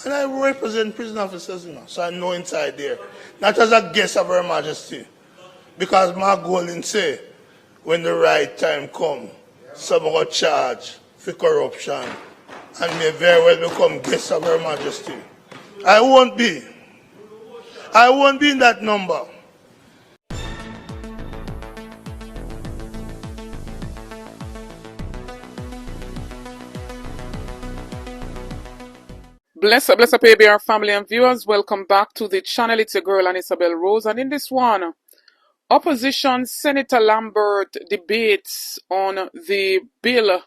And I represent prison officers, so I know inside there. Not as a guest of Her Majesty. Because my goal in say, when the right time come, some got charged for corruption and may very well become guest of Her Majesty. I won't be. I won't be in that number. Bless up, ABR family and viewers. Welcome back to the channel. It's your girl, Isabel Rose. And in this one, opposition Senator Lambert debates on the bill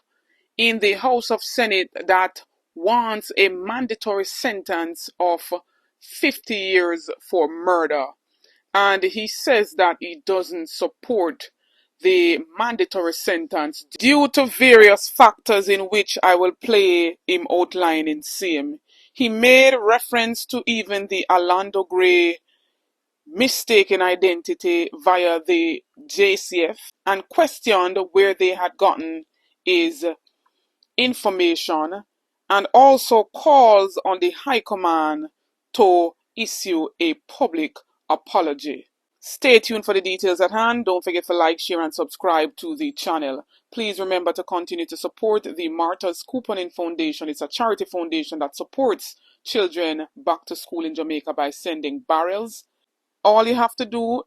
in the House of Senate that wants a mandatory sentence of 50 years for murder. And he says that he doesn't support the mandatory sentence due to various factors in which I will play him outlining same. He made reference to even the Alando mistaken identity via the JCF and questioned where they had gotten his information and also calls on the High Command to issue a public apology. Stay tuned for the details at hand. Don't forget to like, share, and subscribe to the channel. Please remember to continue to support the Martha's Couponing Foundation. It's a charity foundation that supports children back to school in Jamaica by sending barrels. All you have to do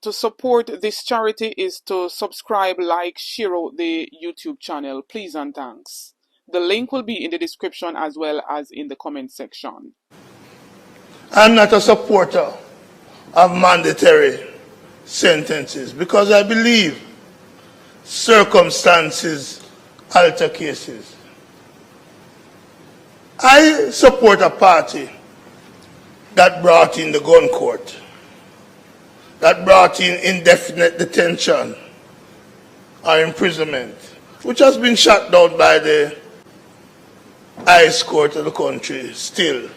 to support this charity is to subscribe, like, share out the YouTube channel. Please and thanks. The link will be in the description as well as in the comment section. I'm not a supporter of mandatory sentences because I believe circumstances alter cases. I support a party that brought in the gun court, that brought in indefinite detention or imprisonment, which has been shut down by the highest court of the country, still,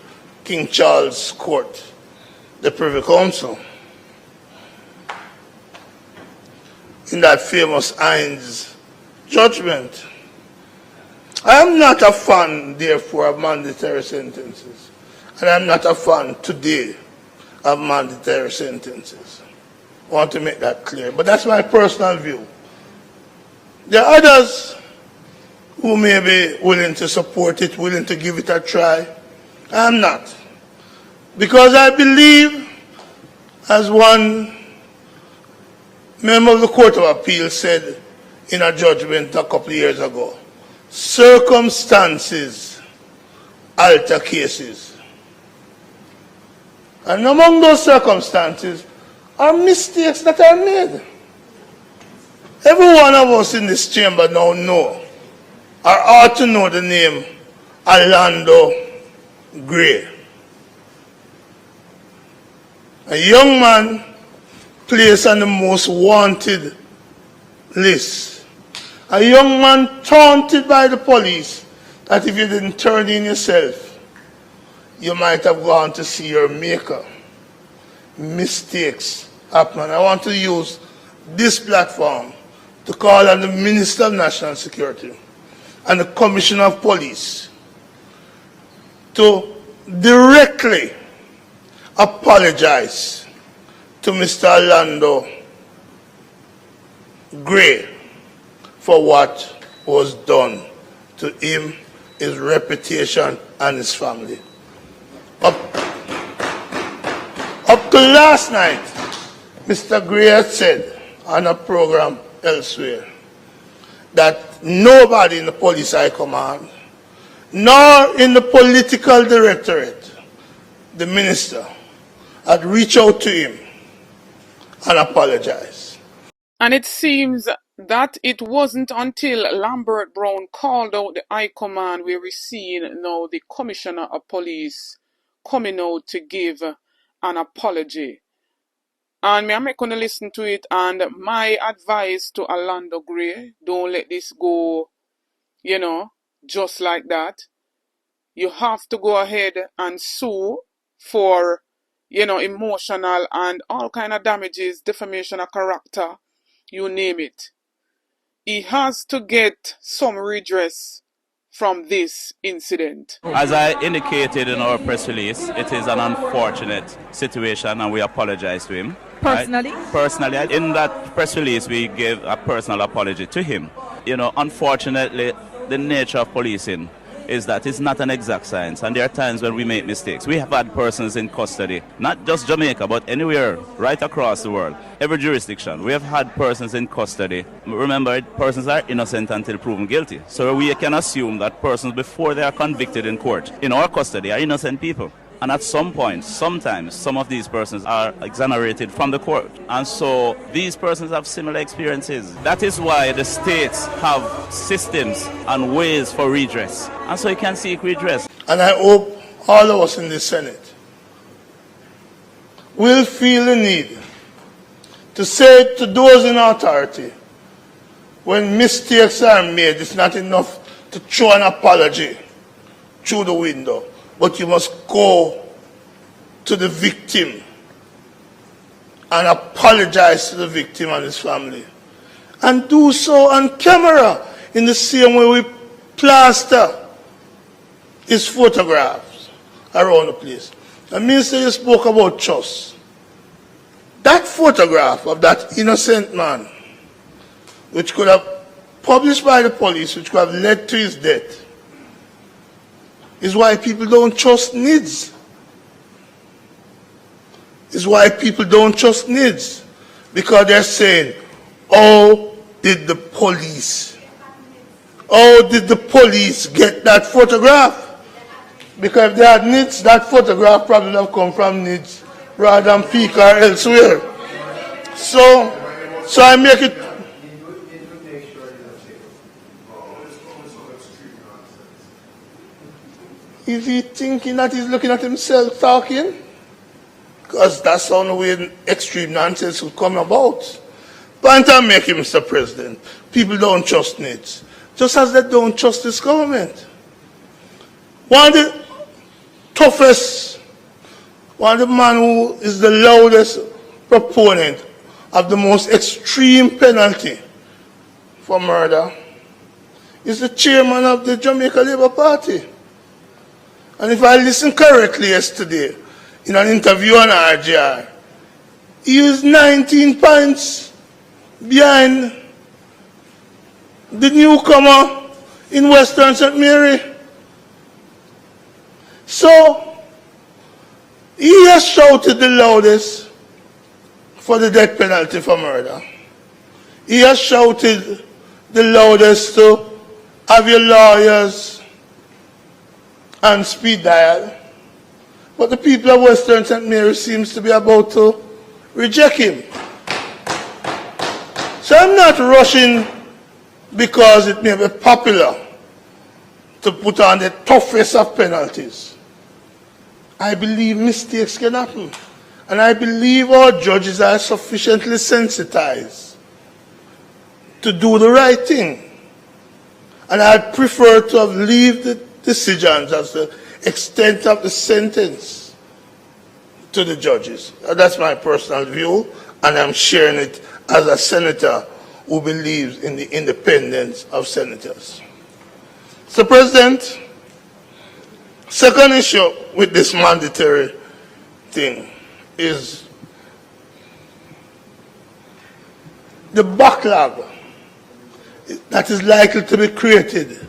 King Charles Court, the Privy Council. In that famous Hines judgment. I am not a fan, therefore, of mandatory sentences. And I'm not a fan today of mandatory sentences. I want to make that clear. But that's my personal view. There are others who may be willing to support it, willing to give it a try. I'm not. Because I believe, as one member of the Court of Appeal said in a judgment a couple of years ago, circumstances alter cases. And among those circumstances are mistakes that are made. Every one of us in this chamber now know, or ought to know the name Alando Gray. A young man placed on the most wanted list. A young man taunted by the police that if you didn't turn in yourself, you might have gone to see your maker. Mistakes happen. I want to use this platform to call on the Minister of National Security and the Commissioner of Police to directly apologize to Mr. Alando Gray for what was done to him, his reputation, and his family. Up to last night, Mr. Gray had said on a program elsewhere that nobody in the police high command, nor in the political directorate, the minister, had reached out to him and apologized. And it seems that it wasn't until Lambert Brown called out the High Command where we see now the Commissioner of Police coming out to give an apology. And I'm going to listen to it, and my advice to Alando Gray, don't let this go, just like that. You have to go ahead and sue for, emotional and all kind of damages, defamation of character, you name it. He has to get some redress from this incident. As I indicated in our press release, it is an unfortunate situation and we apologize to him. Personally? Right? Personally, in that press release, we gave a personal apology to him. You know, unfortunately, the nature of policing is that it's not an exact science, and there are times when we make mistakes. We have had persons in custody, not just Jamaica, but anywhere, right across the world, every jurisdiction. We have had persons in custody. Remember, persons are innocent until proven guilty. So we can assume that persons, before they are convicted in court, in our custody, are innocent people. And at some point, sometimes, some of these persons are exonerated from the court. And so these persons have similar experiences. That is why the states have systems and ways for redress. And so you can seek redress. And I hope all of us in the Senate will feel the need to say to those in authority, when mistakes are made, it's not enough to throw an apology through the window. But you must go to the victim and apologize to the victim and his family. And do so on camera in the same way we plaster his photographs around the place. The minister, you spoke about trust. That photograph of that innocent man, which could have published by the police, which could have led to his death, is why people don't trust NIDS. Is why people don't trust NIDS. Because they're saying, how did the police get that photograph? Because if they had NIDS, that photograph probably would have come from NIDS rather than Peak or elsewhere. So I make it. Is he thinking that he's looking at himself talking? Because that's the only way extreme nonsense will come about. Point I'm making, Mr. President, people don't trust NIDS, just as they don't trust this government. One of the toughest, one of the man who is the loudest proponent of the most extreme penalty for murder is the chairman of the Jamaica Labour Party. And if I listened correctly yesterday, in an interview on RGR, he was 19 points behind the newcomer in Western St. Mary. So, he has shouted the loudest for the death penalty for murder. He has shouted the loudest to have your lawyers and speed dial. But the people of Western St. Mary seems to be about to reject him. So I'm not rushing because it may be popular to put on the toughest of penalties. I believe mistakes can happen. And I believe our judges are sufficiently sensitized to do the right thing. And I'd prefer to have leave the decisions as the extent of the sentence to the judges. That's my personal view, and I'm sharing it as a senator who believes in the independence of senators. So, President, second issue with this mandatory thing is the backlog that is likely to be created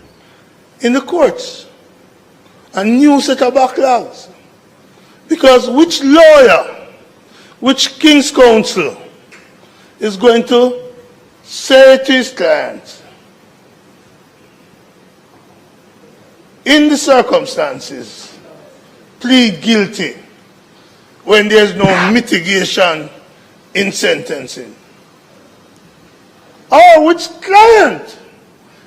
in the courts. A new set of backlogs. Because which lawyer, which King's Counsel is going to say to his client, in the circumstances, plead guilty when there's no mitigation in sentencing? Or which client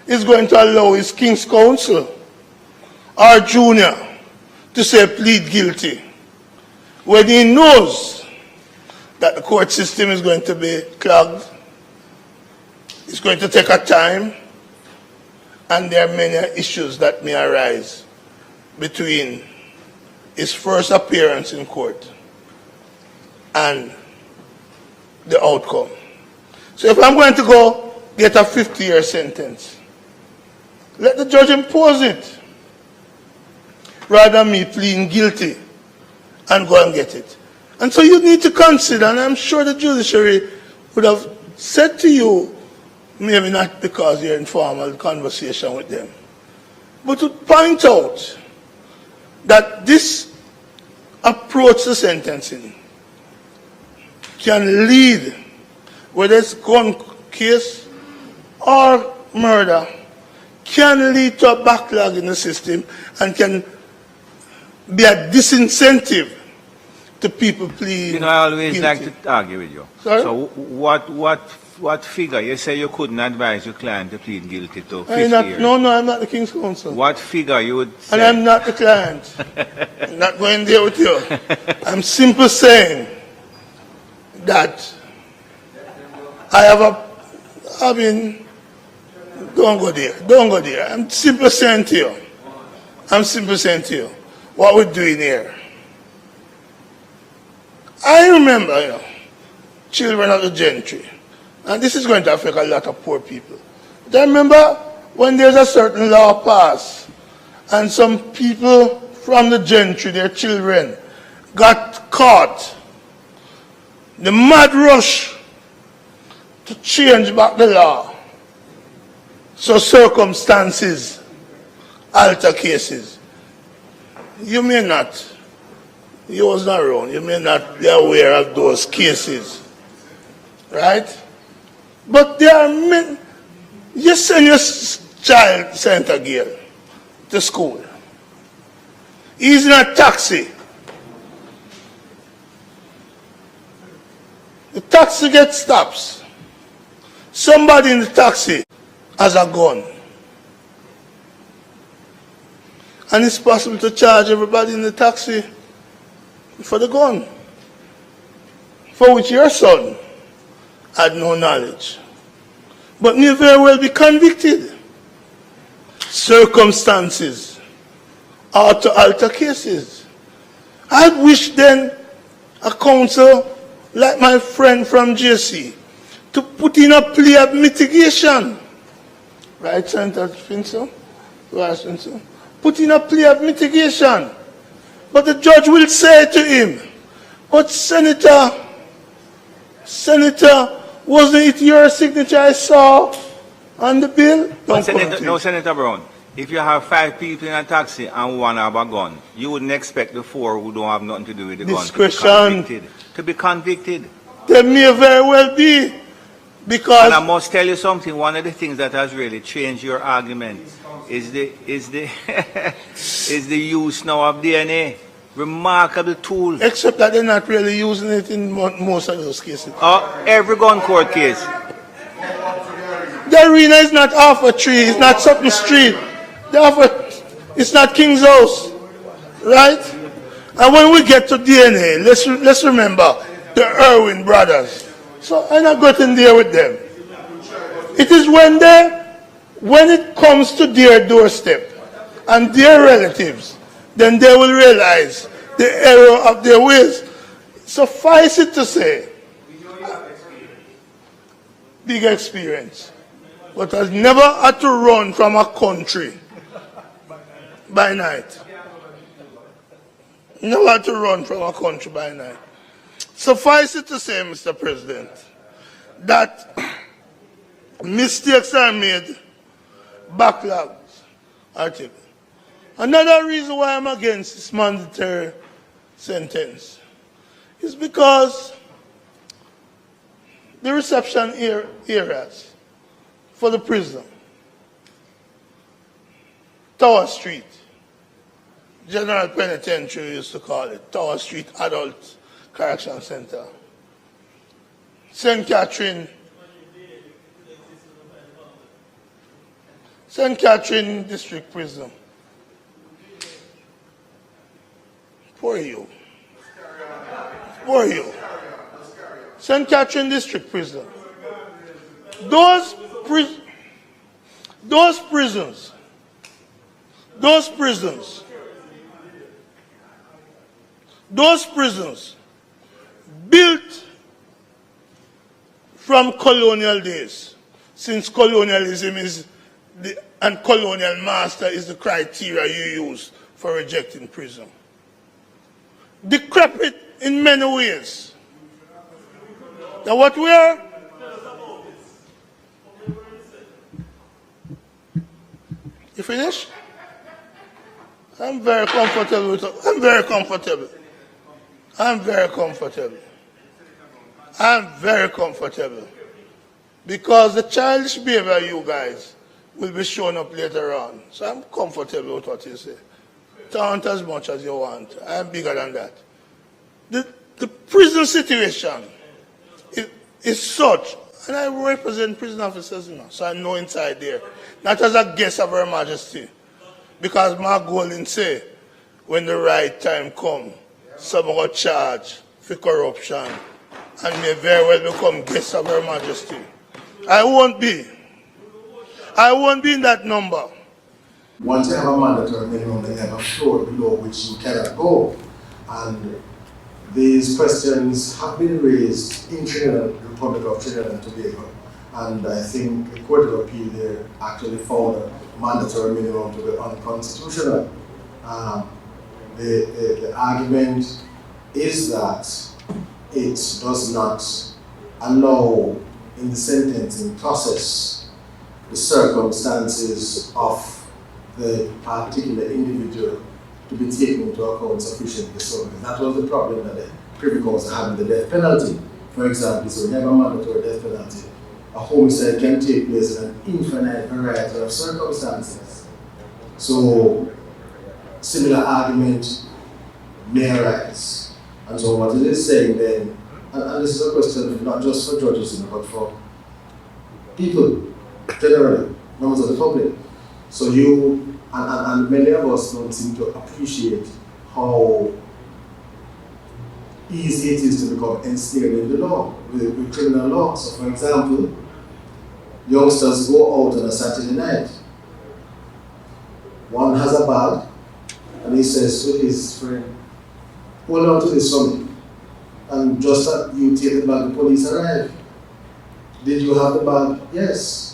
is going to allow his King's Counsel or junior to say plead guilty when he knows that the court system is going to be clogged, it's going to take a time, and there are many issues that may arise between his first appearance in court and the outcome. So if I'm going to go get a 50-year sentence, Let the judge impose it, rather than me pleading guilty and go and get it. And so you need to consider, and I'm sure the judiciary would have said to you, maybe not because you're in formal conversation with them, but to point out that this approach to sentencing can lead, whether it's gun case or murder, can lead to a backlog in the system and can be a disincentive to people pleading. You know, I always guilty. like to argue with you. Sorry? So what figure? You say you couldn't advise your client to plead guilty to 50 years. No, I'm not the King's Counsel. What figure you would say? And I'm not the client. I'm not going there with you. I'm simply saying that don't go there. Don't go there. I'm simply saying to you, what we're doing here. I remember, children of the gentry, and this is going to affect a lot of poor people. But I remember when there's a certain law passed, and some people from the gentry, their children, got caught. The mad rush to change back the law. So circumstances alter cases. You was not around, you may not be aware of those cases, right? But there are men, you send your child, Santa Girl, to school. He's in a taxi. The taxi gets stops. Somebody in the taxi has a gun. And it's possible to charge everybody in the taxi for the gun, for which your son had no knowledge, but may very well be convicted. Circumstances ought to alter cases. I wish then a counsel like my friend from JC to put in a plea of mitigation. Right, Senator Finso? Vice Finso? Put in a plea of mitigation. But the judge will say to him, but Senator, wasn't it your signature I saw on the bill? No, Senator Brown. If you have 5 people in a taxi and one have a gun, you wouldn't expect the 4 who don't have nothing to do with the gun to be convicted. There may very well be, because... And I must tell you something, one of the things that has really changed your argument is the is the use now of DNA. Remarkable tool. Except that they're not really using it in most of those cases. Every gun court case. The arena is not off a tree, it's not something street. It's not King's House, right? And when we get to DNA, let's remember the Irwin brothers. So I'm not getting there with them. It is when it comes to their doorstep and their relatives, then they will realize the error of their ways. Suffice it to say, big experience, but has never had to run from a country by night. Never had to run from a country by night. Suffice it to say, Mr. President, that mistakes are made, backlogs are taken. Another reason why I'm against this mandatory sentence is because the reception areas for the prison, Tower Street, General Penitentiary used to call it, Tower Street Adult Correction Center, St. Catherine District Prison. Poor you. St. Catherine District Prison. Those prisons built from colonial days, since colonialism is the and colonial master is the criteria you use for rejecting prison. Decrepit in many ways. Now what we are? You finish? I'm very comfortable with it. I'm very comfortable. I'm very comfortable. I'm very comfortable. Because the childish behavior you guys will be showing up later on. So I'm comfortable with what you say. Taunt as much as you want. I'm bigger than that. The prison situation is such, and I represent prison officers, so I know inside there. Not as a guest of Her Majesty. Because my goal in say, when the right time comes, someone got charged for corruption and may very well become guest of Her Majesty. I won't be. I won't be in that number. Once you have a mandatory minimum, they have a floor below which you cannot go. And these questions have been raised in Trinidad, the Republic of Trinidad and Tobago. And I think the Court of Appeal there actually found a mandatory minimum to be unconstitutional. The argument is that it does not allow in the sentencing process the circumstances of the particular individual to be taken into account sufficiently. So that was the problem that the Privy Council had with the death penalty. For example, so we have a mandatory death penalty. A homicide can take place in an infinite variety of circumstances. So similar argument may arise. And so what it is saying then, and this is a question not just for judges, but for people generally, members of the public. So you, and many of us don't seem to appreciate how easy it is to become ensnared in the law, with criminal law. So for example, youngsters go out on a Saturday night. One has a bag, and he says to his friend, hold on to this for me. And just as you take the bag, the police arrive. Did you have the bag? Yes.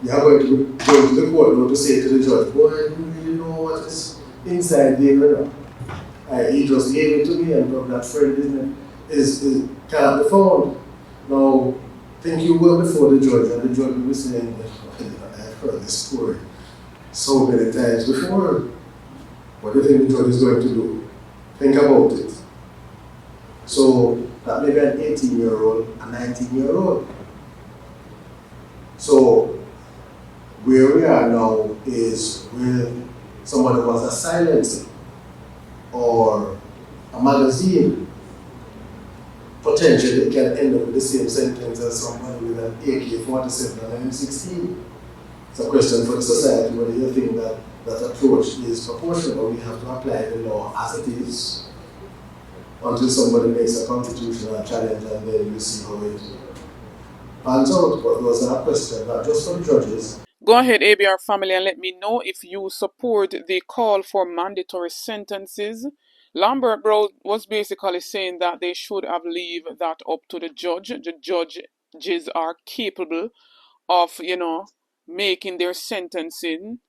You are going to go to the court now to say to the judge, boy, I don't really know what is inside there. He just gave it to me, and that friend can't be found. Now, think you were before the judge, and the judge will be saying, I've heard this story so many times before. What do you think the judge is going to do? Think about it. So, that may be an 18-year-old, a 19-year-old. So, where we are now is with someone who was a silencer or a magazine. Potentially, it can end up with the same sentence as someone with an AK-47 and an M16. It's a question for the society whether you think that that approach is proportional. We have to apply the law as it is until somebody makes a constitutional challenge, and then you see how it pans out. But those are a question not just for judges. Go ahead, ABR family, and let me know if you support the call for mandatory sentences. Lambert bro was basically saying that they should have leave that up to the judge. The judges are capable of, making their sentencing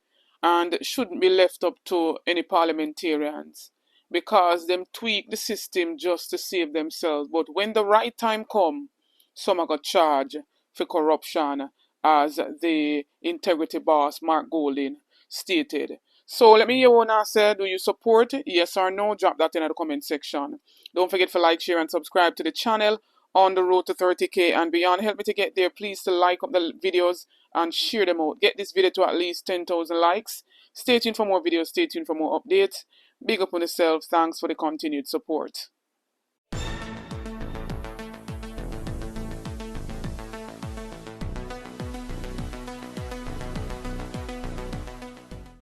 and shouldn't be left up to any parliamentarians because them tweak the system just to save themselves. But when the right time come, some are got charged for corruption, as the integrity boss Mark Golding stated. So let me hear what I said. Do you support? Yes or no? Drop that in the comment section. Don't forget to like, share, and subscribe to the channel on the road to 30K and beyond. Help me to get there. Please to like up the videos and share them out. Get this video to at least 10,000 likes. Stay tuned for more videos. Stay tuned for more updates. Big up on yourselves. Thanks for the continued support.